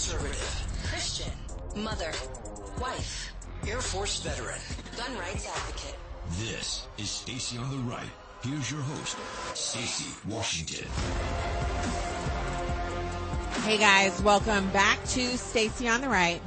conservative, Christian, mother, wife, Air Force veteran, gun rights advocate. This is Stacy on the Right. Here's your host, Stacy Washington. Hey guys, welcome back to Stacy on the Right.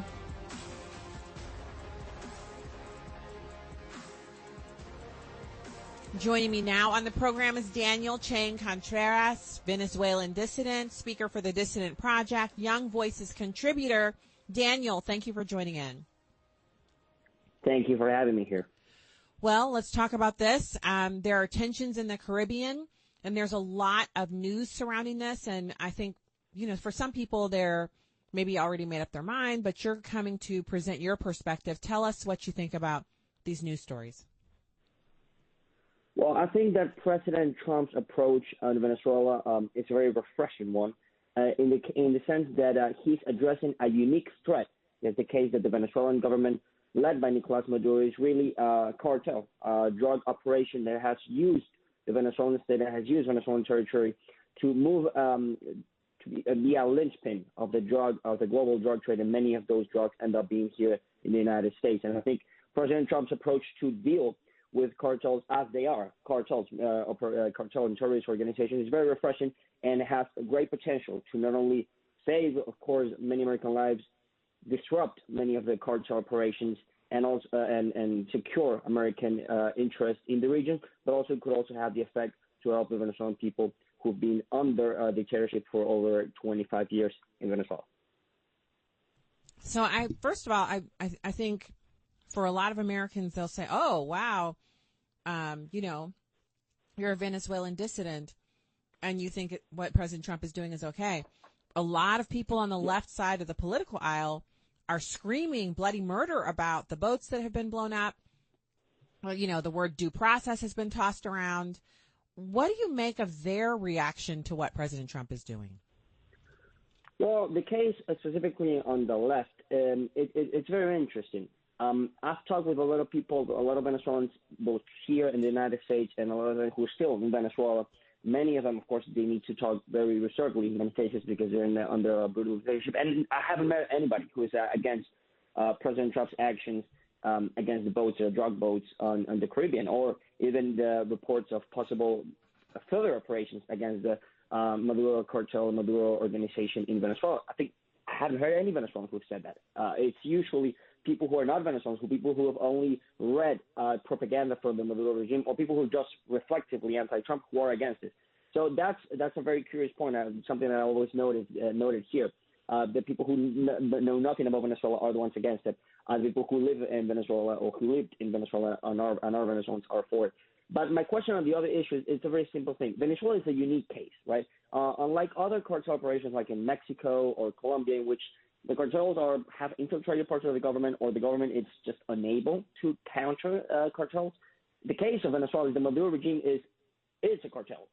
Joining me now on the program is Daniel Chang Contreras, Venezuelan dissident, speaker for the Dissident Project, Young Voices contributor. Daniel, thank you for joining in. Thank you for having me here. Well, let's talk about this. There are tensions in the Caribbean, and there's a lot of news surrounding this. And I think, for some people, they're maybe already made up their mind, but you're coming to present your perspective. Tell us what you think about these news stories. Well, I think that President Trump's approach on Venezuela is a very refreshing one, in the sense that he's addressing a unique threat. It's the case that the Venezuelan government, led by Nicolas Maduro, is really a cartel, drug operation that has used the Venezuelan state, that has used Venezuelan territory to move to be a linchpin of the global drug trade, and many of those drugs end up being here in the United States. And I think President Trump's approach to deal with cartels as they are, cartel and terrorist organizations, is very refreshing and has a great potential to not only save, of course, many American lives, disrupt many of the cartel operations, and also and secure American interest in the region, but also could also have the effect to help the Venezuelan people who've been under dictatorship for over 25 years in Venezuela. So first of all, I think for a lot of Americans, they'll say, oh, wow, you're a Venezuelan dissident and you think what President Trump is doing is okay. A lot of people on the left side of the political aisle are screaming bloody murder about the boats that have been blown up. Well, the word due process has been tossed around. What do you make of their reaction to what President Trump is doing? Well, the case specifically on the left, it's very interesting. I've talked with a lot of people, a lot of Venezuelans, both here in the United States and a lot of them who are still in Venezuela. Many of them, of course, they need to talk very reservedly in many cases because they're under a brutal dictatorship. And I haven't met anybody who is against President Trump's actions against the boats, drug boats on the Caribbean, or even the reports of possible further operations against the Maduro cartel, Maduro organization in Venezuela. I haven't heard any Venezuelans who've said that. It's usually people who are not Venezuelans, people who have only read propaganda from the Maduro regime, or people who are just reflectively anti-Trump who are against it. So that's a very curious point, something that I always noted here. The people who know nothing about Venezuela are the ones against it. The people who live in Venezuela or who lived in Venezuela and are Venezuelans are for it. But my question on the other issue is a very simple thing. Venezuela is a unique case, right? Unlike other cartel operations like in Mexico or Colombia, in which the cartels have infiltrated parts of the government, or the government is just unable to counter cartels. The case of Venezuela is the Maduro regime is a cartel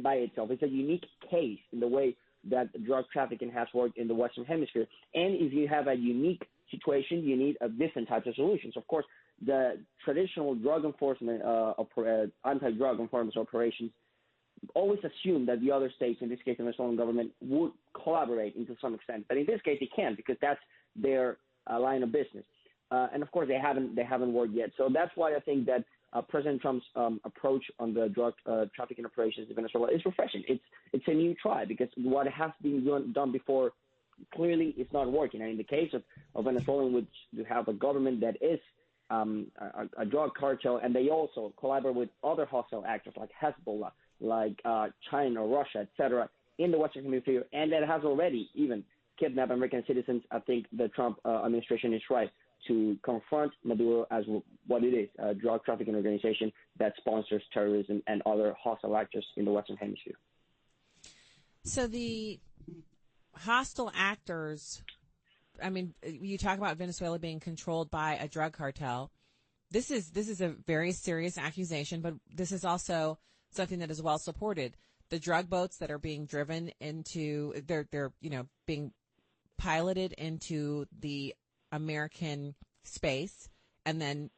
by itself. It's a unique case in the way that drug trafficking has worked in the Western Hemisphere. And if you have a unique situation, you need a different types of solutions. Of course, the traditional drug enforcement, anti-drug enforcement operations always assume that the other states, in this case the Venezuelan government, would collaborate to some extent. But in this case, they can't because that's their line of business. And of course, they haven't worked yet. So that's why I think that President Trump's approach on the drug trafficking operations in Venezuela is refreshing. It's a new try because what has been done before clearly is not working. And in the case of Venezuela, in which you have a government that is a drug cartel, and they also collaborate with other hostile actors like Hezbollah, like China, Russia, etc., in the Western Hemisphere, and that has already even kidnapped American citizens. I think the Trump administration is right to confront Maduro as what it is, a drug trafficking organization that sponsors terrorism and other hostile actors in the Western Hemisphere. So the hostile actors, I mean, you talk about Venezuela being controlled by a drug cartel. This is a very serious accusation, but this is also something that is well supported. The drug boats that are being driven into, they're being piloted into the American space, and then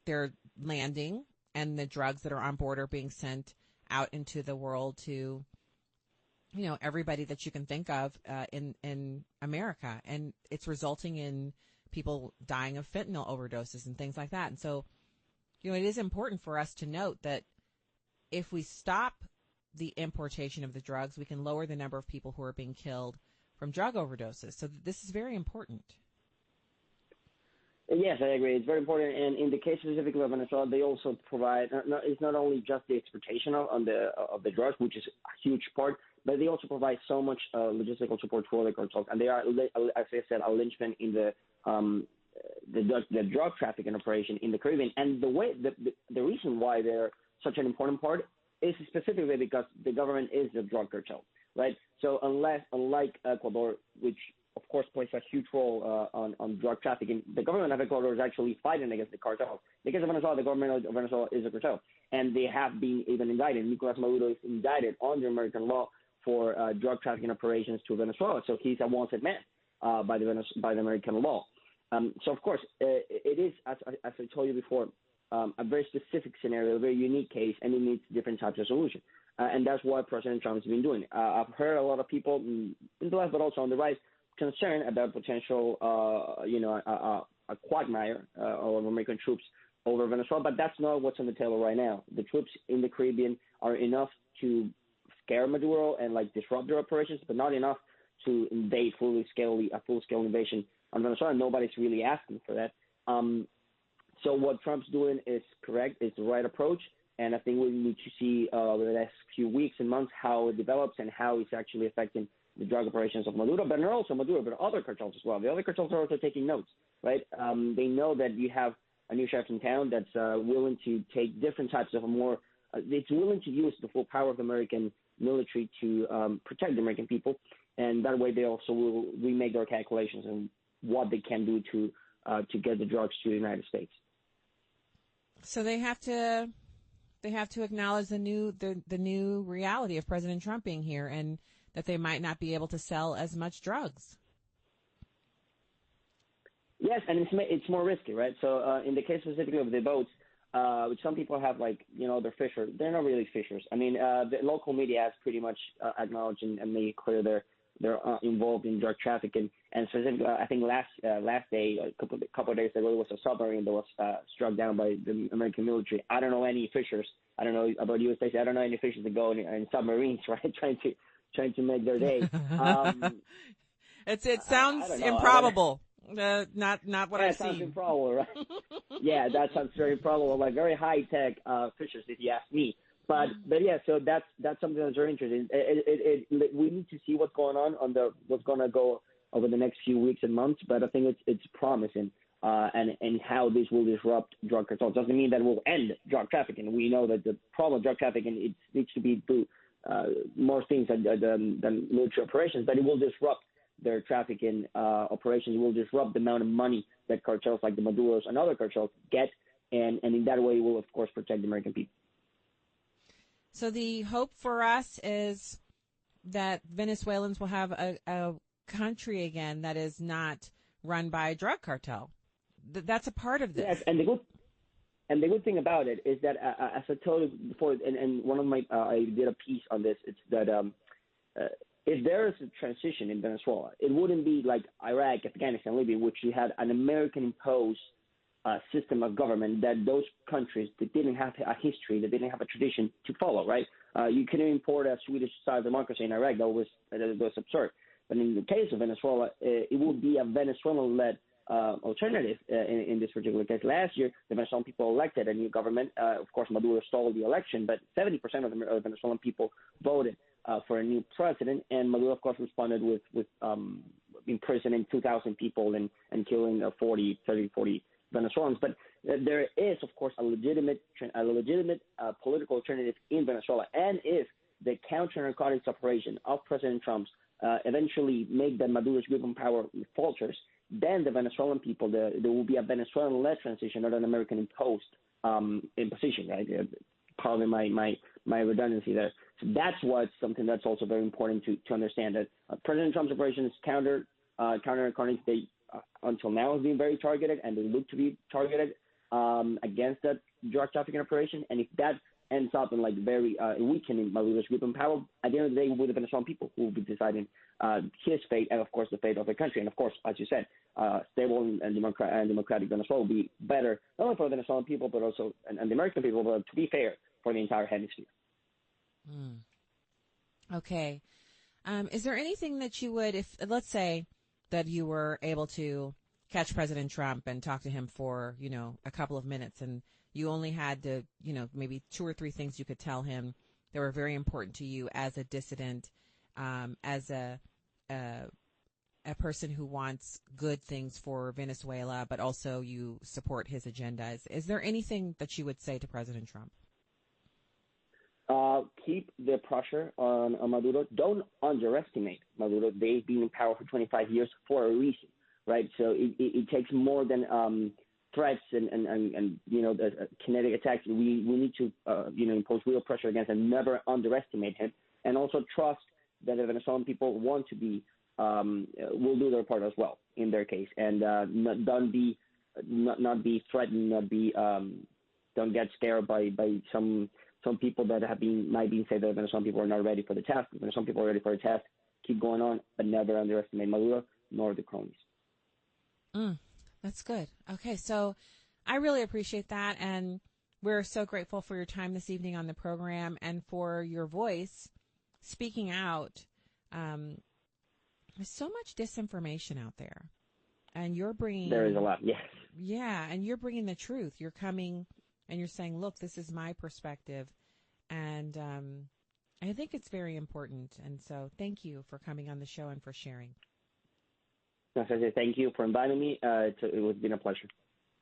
they're landing, and the drugs that are on board are being sent out into the world to everybody that you can think of in America, and it's resulting in people dying of fentanyl overdoses and things like that. And so, it is important for us to note that if we stop the importation of the drugs, we can lower the number of people who are being killed from drug overdoses. So this is very important. Yes, I agree. It's very important. And in the case specifically of Venezuela, they also provide, it's not only just the exportation of the drugs, which is a huge part, but they also provide so much logistical support for the cartels. And they are, as I said, a linchpin in the drug trafficking operation in the Caribbean. And the reason why they're such an important part is specifically because the government is the drug cartel, right? So unlike Ecuador, which of course plays a huge role on drug trafficking, the government of Ecuador is actually fighting against the cartels. Because of Venezuela, the government of Venezuela is a cartel, and they have been even indicted. Nicolas Maduro is indicted under American law for drug trafficking operations to Venezuela. So he's a wanted man by the American law. So of course, it is, as I told you before, a very specific scenario, a very unique case, and it needs different types of solution. And that's what President Trump has been doing. I've heard a lot of people in the left, but also on the right, concerned about potential, a quagmire of American troops over Venezuela. But that's not what's on the table right now. The troops in the Caribbean are enough to scare Maduro and disrupt their operations, but not enough to invade a full-scale invasion on Venezuela. Nobody's really asking for that. So what Trump's doing is correct. It's the right approach. And I think we need to see over the next few weeks and months how it develops and how it's actually affecting the drug operations of Maduro, but not also Maduro, but other cartels as well. The other cartels are also taking notes, right? They know that you have a new sheriff in town that's willing to take different types of it's willing to use the full power of the American military to protect the American people. And that way they also will remake their calculations and what they can do to get the drugs to the United States. So they have to acknowledge the new reality of President Trump being here, and that they might not be able to sell as much drugs. Yes, and it's more risky, right? So in the case specifically of the boats, which some people have they're fishers. They're not really fishers. I mean, the local media has pretty much acknowledged and made clear they're involved in drug trafficking. And specifically, I think last day, a couple of days ago, there was a submarine that was struck down by the American military. I don't know any fishers. I don't know about you, Stacy. I don't know any fishers that go in submarines, right, trying to make their day. It sounds improbable. Not what I've seen. Sounds improbable, right? Yeah, that sounds very improbable. Very high tech fishers, if you ask me. But yeah, so that's something that's very interesting. We need to see what's going on what's going to go over the next few weeks and months. But I think it's promising, and how this will disrupt drug cartels. Doesn't mean that it will end drug trafficking. We know that the problem of drug trafficking it needs to be through more things than military operations, but it will disrupt their trafficking operations. It will disrupt the amount of money that cartels like the Maduros and other cartels get, and in that way, it will of course protect the American people. So the hope for us is that Venezuelans will have a country again that is not run by a drug cartel. That's a part of this. Yes, and the good thing about it is that, as I told you before, and one of my I did a piece on this. It's that if there is a transition in Venezuela, it wouldn't be like Iraq, Afghanistan, Libya, which you had an American-imposed system of government that those countries that didn't have a history, that didn't have a tradition to follow, right? You couldn't import a Swedish-style democracy in Iraq. That was absurd. But in the case of Venezuela, it would be a Venezuelan-led alternative in this particular case. Last year, the Venezuelan people elected a new government. Of course, Maduro stole the election, but 70% of the Venezuelan people voted for a new president, and Maduro, of course, responded with imprisoning 2,000 people and killing 40 Venezuelans. But there is, of course, a legitimate political alternative in Venezuela. And if the counter-narcotics operation of President Trump's eventually make the Maduro's grip on power falters, then the Venezuelan people, there will be a Venezuelan-led transition, not an American-imposed imposition, right? Pardon my redundancy there. So that's something that's also very important to understand, that President Trump's operation is counter-narcotics. They until now have been very targeted, and they look to be targeted against that drug trafficking operation. And if that ends up in like very weakening Maduro's grip on power, at the end of the day, it will be the Venezuelan people who will be deciding his fate and, of course, the fate of the country. And, of course, as you said, stable and democratic Venezuela will be better, not only for the Venezuelan people, but also and the American people, but to be fair, for the entire hemisphere. Okay. Is there anything that you would, if let's say that you were able to catch President Trump and talk to him for, a couple of minutes, and you only had to, maybe 2 or 3 things you could tell him that were very important to you as a dissident, as a person who wants good things for Venezuela, but also you support his agenda. Is there anything that you would say to President Trump? Keep the pressure on Maduro. Don't underestimate Maduro. They've been in power for 25 years for a reason, right? So it takes more than threats and the kinetic attacks. We need to impose real pressure against and never underestimate him, and also trust that the Venezuelan people want to be will do their part as well in their case, and not be threatened, don't get scared by some people that might be say that the Venezuelan people are not ready for the task. The Venezuelan people are ready for the task. Keep going on, but never underestimate Maduro nor the cronies. That's good. Okay, so I really appreciate that, and we're so grateful for your time this evening on the program and for your voice speaking out. There's so much disinformation out there, and you're bringing... There is a lot, yes. Yeah, and you're bringing the truth. You're coming and you're saying, look, this is my perspective, and I think it's very important. And so thank you for coming on the show and for sharing. Thank you for inviting me. It's been a pleasure.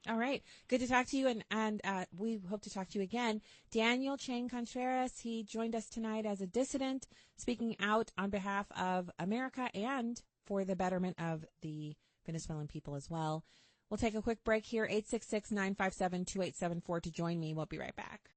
All right. Good to talk to you, and we hope to talk to you again. Daniel Chang Contreras, he joined us tonight as a dissident, speaking out on behalf of America and for the betterment of the Venezuelan people as well. We'll take a quick break here, 866-957-2874 to join me. We'll be right back.